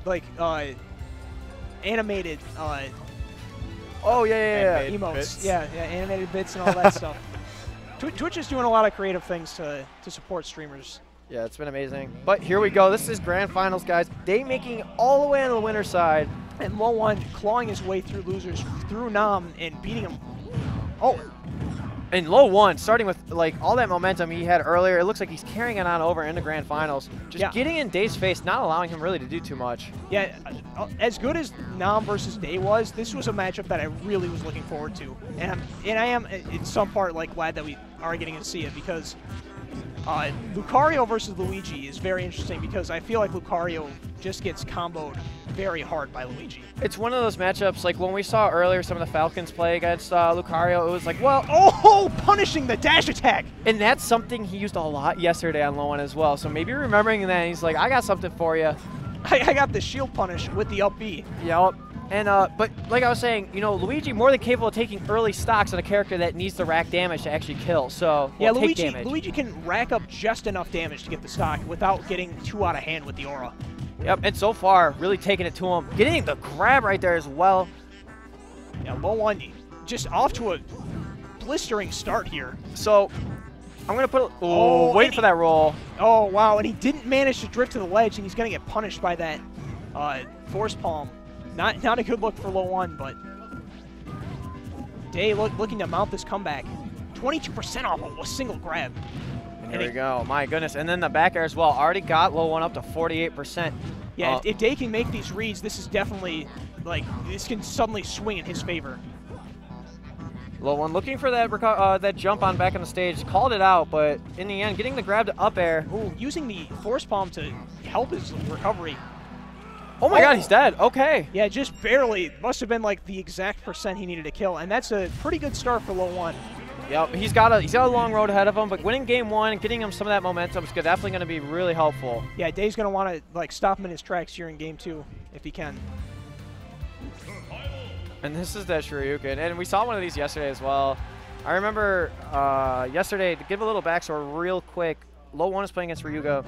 like animated oh yeah, emotes. Bits. Yeah, animated bits and all that stuff. Twitch is doing a lot of creative things to support streamers. Yeah, it's been amazing. But here we go. This is grand finals, guys. Day making all the way on the winner's side. And LOE1 clawing his way through losers, through Nam, and beating him. Oh. And LOE1, starting with like all that momentum he had earlier, it looks like he's carrying it on over into grand finals. Just getting in Day's face, not allowing him really to do too much. Yeah, as good as Nam versus Day was, this was a matchup that I really was looking forward to. And I am, in some part, like glad that we are getting to see it, because Lucario versus Luigi is very interesting, because I feel like Lucario just gets comboed very hard by Luigi. It's one of those matchups, like when we saw earlier some of the Falcons play against Lucario, it was like, well, oh, punishing the dash attack! And that's something he used a lot yesterday on LOE1 as well, so maybe remembering that, he's like, I got something for you. I got the shield punish with the up B. Yep. And, but like I was saying, you know, Luigi more than capable of taking early stocks on a character that needs to rack damage to actually kill, so yeah, take damage. Luigi can rack up just enough damage to get the stock without getting too out of hand with the aura. Yep, and so far, really taking it to him. Getting the grab right there as well. Yeah, LOE1 just off to a blistering start here. So, I'm going to put a, waiting for that roll. Oh, wow, and he didn't manage to drift to the ledge, and he's going to get punished by that force palm. Not a good look for LOE1, but Day looking to mount this comeback. 22% off of a single grab. There we go. My goodness. And then the back air as well. Already got LOE1 up to 48%. Yeah, if Day can make these reads, this is definitely, like, this can suddenly swing in his favor. LOE1 looking for that jump on back on the stage. Called it out, but in the end, getting the grab to up air. Ooh, using the force palm to help his recovery. Oh my god, he's dead. Okay. Yeah, just barely. Must have been, like, the exact percent he needed to kill, and that's a pretty good start for LOE1. Yep, he's got a long road ahead of him, but winning game one and getting him some of that momentum is definitely going to be really helpful. Yeah, Day's going to want to like stop him in his tracks here in game two if he can. And this is that Shoryuken, and we saw one of these yesterday as well. I remember yesterday, to give a little backstory real quick, LOE1 is playing against Ryuga,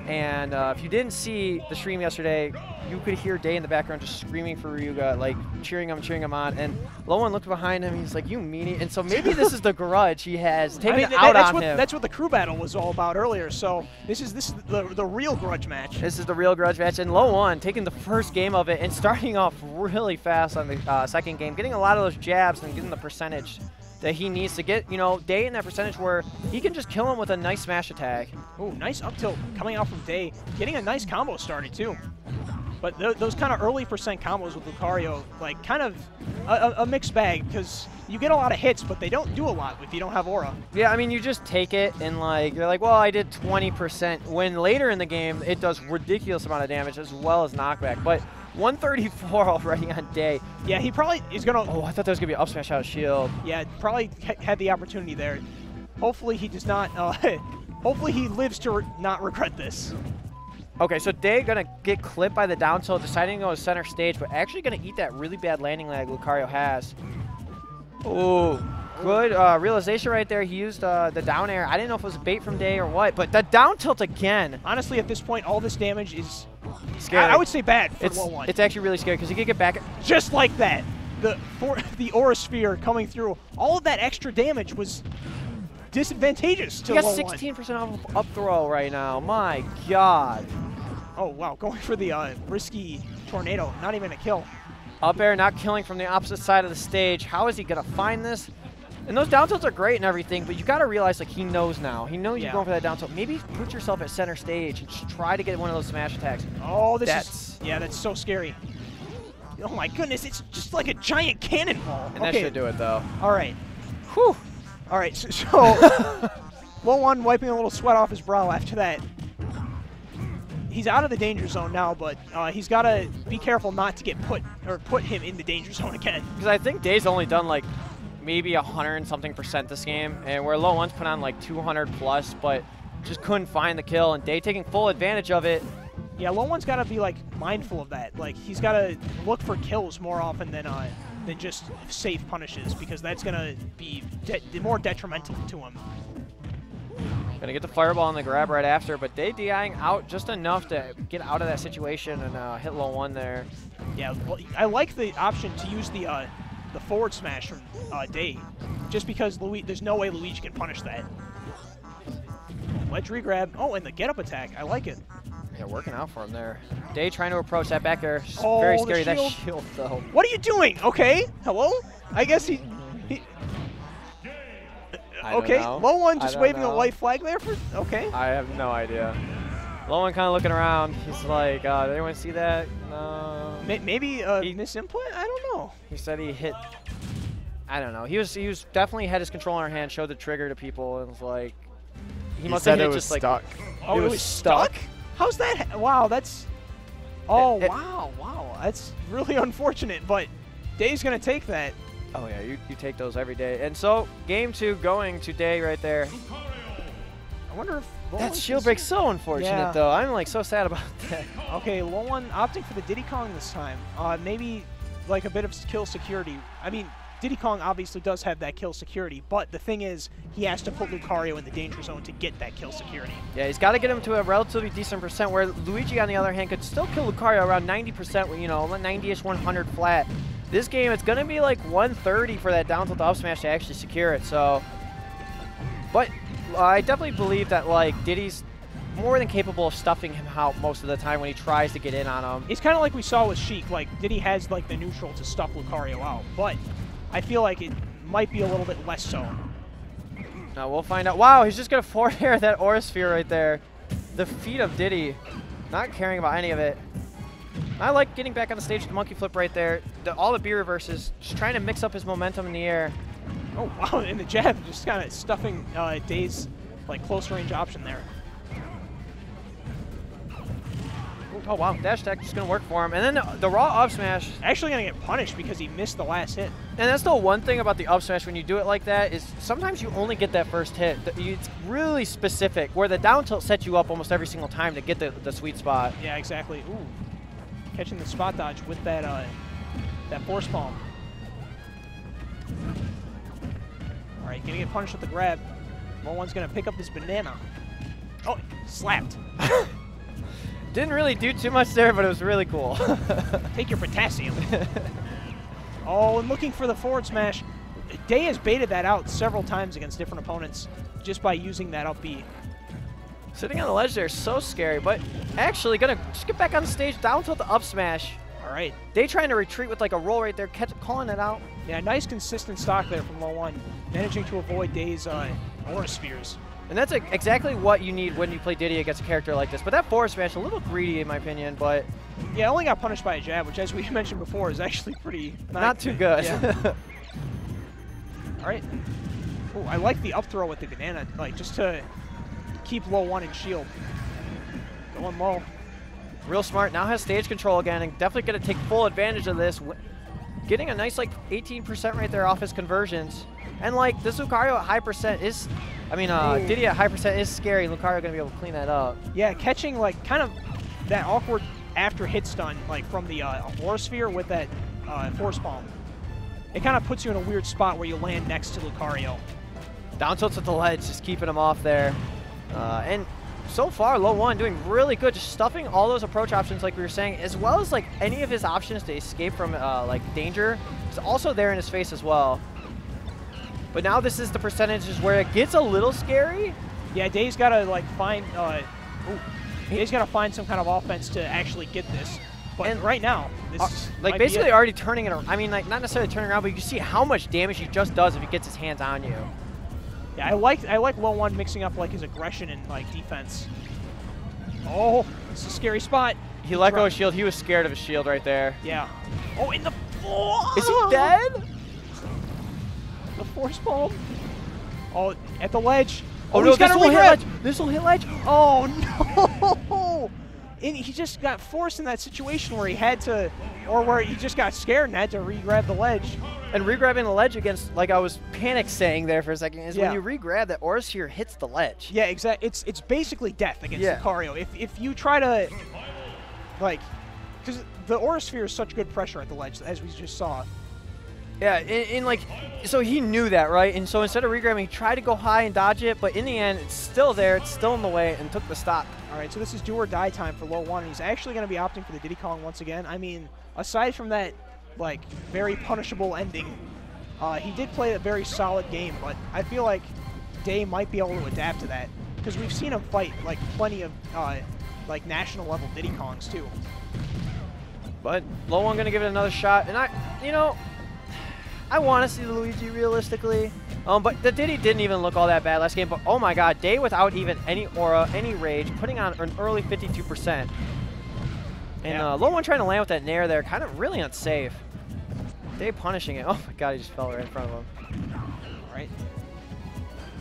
and if you didn't see the stream yesterday, you could hear Day in the background just screaming for Ryuga, like cheering him on, and LOE1 looked behind him, he's like, you meanie, and so maybe this is the grudge he has taken out on him. That's what the crew battle was all about earlier, so this is the real grudge match. This is the real grudge match, and LOE1 taking the first game of it and starting off really fast on the second game, getting a lot of those jabs and getting the percentage that he needs to get, you know, Day in that percentage where he can just kill him with a nice smash attack. Ooh, nice up tilt coming out from Day, getting a nice combo started too. But those kind of early percent combos with Lucario, like kind of a mixed bag, because you get a lot of hits, but they don't do a lot if you don't have aura. Yeah, I mean, you just take it and like, you're like, well, I did 20%, when later in the game, it does ridiculous amount of damage as well as knockback. But 134 already on Day. Yeah, he probably is going to... Oh, I thought that was going to be up smash out of shield. Yeah, probably had the opportunity there. Hopefully he does not... hopefully he lives to not regret this. Okay, so Day going to get clipped by the down tilt, deciding to go to center stage, but actually going to eat that really bad landing lag Lucario has. Oh, good realization right there. He used the down air. I didn't know if it was bait from Day or what, but the down tilt again. Honestly, at this point, all this damage is... Scary. I would say bad for LOE1. It's actually really scary because he could get back. Just like that. The Aura Sphere coming through. All of that extra damage was disadvantageous to LOE1. He got 16% off up throw right now. My god. Oh, wow. Going for the risky tornado. Not even a kill. Up air, not killing from the opposite side of the stage. How is he going to find this? And those down tilts are great and everything, but you got to realize, like, he knows now. He knows you're going for that down tilt. Maybe put yourself at center stage and just try to get one of those smash attacks. Oh, that's so scary. Oh my goodness, it's just like a giant cannonball. And that should do it, though. All right. Whew. All right, so LOE1 wiping a little sweat off his brow after that. He's out of the danger zone now, but he's got to be careful not to get put him in the danger zone again. Because I think Day's only done, like, maybe 100 and something % this game, and where LOE1's put on like 200 plus, but just couldn't find the kill, and Day taking full advantage of it. Yeah, LOE1's got to be like mindful of that. Like, he's got to look for kills more often than just safe punishes, because that's gonna be more detrimental to him. Gonna get the fireball on the grab right after, but they DIing out just enough to get out of that situation and hit low 1 there. Yeah, well, I like the option to use the forward smash from Day, just because there's no way Luigi can punish that. Ledge regrab. Oh, and the get up attack. I like it. Yeah, working out for him there. Day trying to approach that back air. Oh, very scary. That shield though. What are you doing? Okay. Hello? I guess he okay, low 1 just waving a white flag there for, okay. I have no idea. Low 1 kind of looking around. He's like, did anyone see that? No. Maybe misinput? I don't know. He said he hit, I don't know. He was definitely had his control in our hand, showed the trigger to people, and was like, he must have hit just like. Stuck. Oh, it was stuck? How's that? Wow, that's, oh, wow. That's really unfortunate, but Day's going to take that. Oh, yeah, you take those every day. And so, game 2 going to Day right there. I wonder if that shield break's so unfortunate, though. I'm, like, so sad about that. Okay, low 1 opting for the Diddy Kong this time. Maybe, like, a bit of kill security. I mean, Diddy Kong obviously does have that kill security, but the thing is, he has to put Lucario in the danger zone to get that kill security. Yeah, he's got to get him to a relatively decent percent, where Luigi, on the other hand, could still kill Lucario around 90%, you know, 90-ish, 100 flat. This game, it's going to be like 130 for that down tilt up smash to actually secure it. So, but I definitely believe that like Diddy's more than capable of stuffing him out most of the time when he tries to get in on him. It's kind of like we saw with Sheik. Like Diddy has like the neutral to stuff Lucario out, but I feel like it might be a little bit less so. Now we'll find out. Wow, he's just going to forward air that Aura Sphere right there. The feet of Diddy, not caring about any of it. I like getting back on the stage with the monkey flip right there. All the B reverses, just trying to mix up his momentum in the air. Oh, wow, and the jab just kind of stuffing Day's like close range option there. Oh, wow, dash attack just going to work for him. And then the raw up smash. Actually going to get punished because he missed the last hit. And that's the one thing about the up smash when you do it like that is sometimes you only get that first hit. It's really specific, where the down tilt sets you up almost every single time to get the sweet spot. Yeah, exactly. Ooh. Catching the spot dodge with that that force palm. All right, gonna get punished with the grab. Low 1's gonna pick up this banana. Oh, slapped. Didn't really do too much there, but it was really cool. Take your potassium. Oh, and looking for the forward smash. Day has baited that out several times against different opponents just by using that up B. Sitting on the ledge there is so scary, but actually gonna just get back on the stage, down tilt the up smash. All right. They trying to retreat with like a roll right there, calling it out. Yeah, nice consistent stock there from low 1, managing to avoid Day's Aura Spheres. And that's exactly what you need when you play Diddy against a character like this. But that forward smash, a little greedy in my opinion, but... Yeah, only got punished by a jab, which as we mentioned before is actually pretty... Not too good. Yeah. All right. Ooh, I like the up throw with the banana, like just to keep low 1 in shield. Going low. Real smart. Now has stage control again, and definitely going to take full advantage of this. Getting a nice like 18% right there off his conversions. And like this Lucario at high percent is, I mean, Diddy at high percent is scary. Lucario going to be able to clean that up. Yeah, catching like kind of that awkward after hit stun like from the Aura Sphere with that force palm. It kind of puts you in a weird spot where you land next to Lucario. Down tilts at the ledge, just keeping him off there. And so far, low 1 doing really good, just stuffing all those approach options like we were saying, as well as like any of his options to escape from like danger. It's also there in his face as well. But now this is the percentages where it gets a little scary. Yeah, Day's got to like find, Day's got to find some kind of offense to actually get this. But and right now, this like basically already turning it around. I mean, like not necessarily turning around, but you can see how much damage he just does if he gets his hands on you. Yeah, I like low 1 mixing up like his aggression and like defense. Oh, this is a scary spot. He let go of shield. He was scared of his shield right there. Yeah. Oh, in the floor. Is he dead? The force palm. Oh, at the ledge. Oh no, this will hit ledge. This will hit ledge. Oh no! And he just got forced in that situation where he had to, or where he just got scared and had to re-grab the ledge. And re-grabbing the ledge against, like I was panic saying there for a second, is when you re-grab that Aura Sphere hits the ledge. Yeah, exactly. It's basically death against Lucario. If you try to, like, because the Aura Sphere is such good pressure at the ledge, as we just saw. Yeah, in like, so he knew that, right? And so instead of regrabbing, he tried to go high and dodge it, but in the end, it's still there, it's still in the way, and took the stock. All right, so this is do or die time for LOE1, and he's actually going to be opting for the Diddy Kong once again. I mean, aside from that, like, very punishable ending, he did play a very solid game, but I feel like Day might be able to adapt to that, because we've seen him fight, like, plenty of, like, national-level Diddy Kongs, too. But LOE1 going to give it another shot, and I want to see the Luigi realistically, but the Diddy didn't even look all that bad last game. But oh my God, Day without even any aura, any rage, putting on an early 52%. And yeah. LOE1 trying to land with that nair there, kind of really unsafe. Day punishing it. Oh my God, he just fell right in front of him. All right.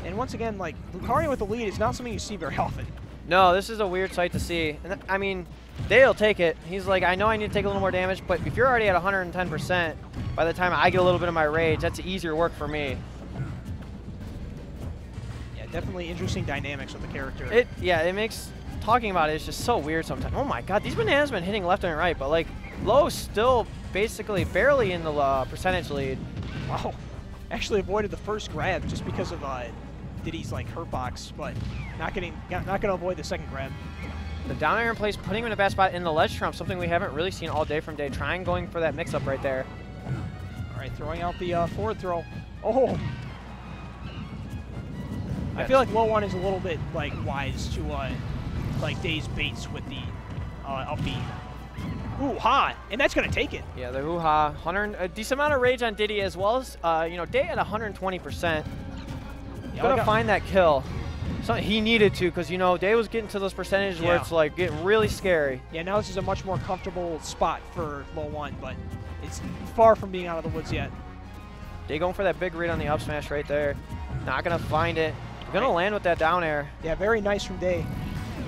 And once again, like, Lucario with the lead is not something you see very often. No, this is a weird sight to see. And I mean, Day'll take it. He's like, I know I need to take a little more damage, but if you're already at 110%, by the time I get a little bit of my rage, that's easier work for me. Yeah, definitely interesting dynamics with the character. It makes talking about it is just so weird sometimes. Oh my God, these bananas been hitting left and right, but like Lowe's still basically barely in the percentage lead. Wow, actually avoided the first grab just because of Diddy's like hurt box, but not gonna avoid the second grab. The down air in place, putting him in a bad spot in the ledge trump, something we haven't really seen all day from Day. Going for that mix-up right there. All right, throwing out the forward throw. Oh! I feel like LOE1 is a little bit like wise to like Day's baits with the up B. Ooh, ha! And that's gonna take it. Yeah, the hoo-ha. A decent amount of rage on Diddy as well as Day at 120%. Yeah, Gonna find that kill. So he needed to, because Day was getting to those percentages where it's like getting really scary. Yeah, now this is a much more comfortable spot for LOE1, but it's far from being out of the woods yet. Day going for that big read on the up smash right there. Not gonna find it. Gonna land with that down air. Yeah, very nice from Day.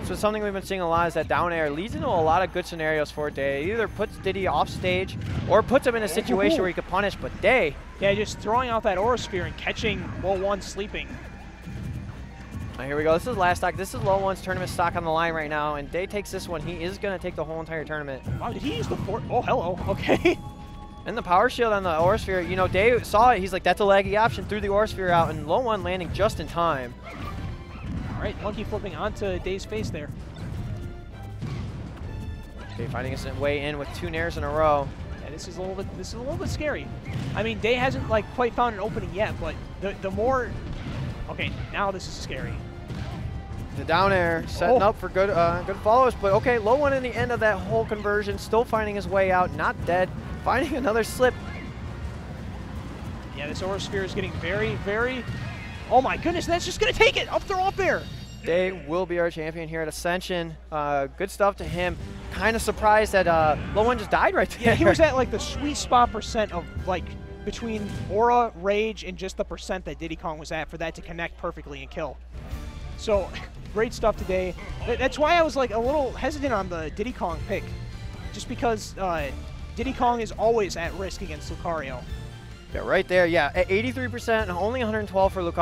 So something we've been seeing a lot is that down air leads into a lot of good scenarios for Day. It either puts Diddy off stage or puts him in a situation where he could punish, but Day. Yeah, just throwing out that aura sphere and catching LOE1 sleeping. Right, here we go. This is last stock. This is LOE1's tournament stock on the line right now, and Day takes this one. He is going to take the whole entire tournament. Wow, did he use the fort? Oh, hello. Okay. And the power shield on the aura sphere, Day saw it. He's like, that's a laggy option. Threw the aura sphere out, and LOE1 landing just in time. All right, monkey flipping onto Day's face there. Day finding his way in with 2 nairs in a row. Yeah, this is a little bit scary. I mean, Day hasn't like quite found an opening yet, but the more. Okay, now this is scary. The down air setting up for good follows, but okay, LOE1 in the end of that whole conversion, still finding his way out, not dead, finding another slip. Yeah, this aura sphere is getting very, very. Oh my goodness, that's just gonna take it. Up throw up air. Day will be our champion here at Ascension. Good stuff to him. Kind of surprised that LOE1 just died right there. Yeah, he was at like the sweet spot percent of like between aura, rage, and just the percent that Diddy Kong was at for that to connect perfectly and kill. So, great stuff today. That's why I was like a little hesitant on the Diddy Kong pick, just because Diddy Kong is always at risk against Lucario. Yeah, right there. Yeah, at 83% and only 112 for Lucario.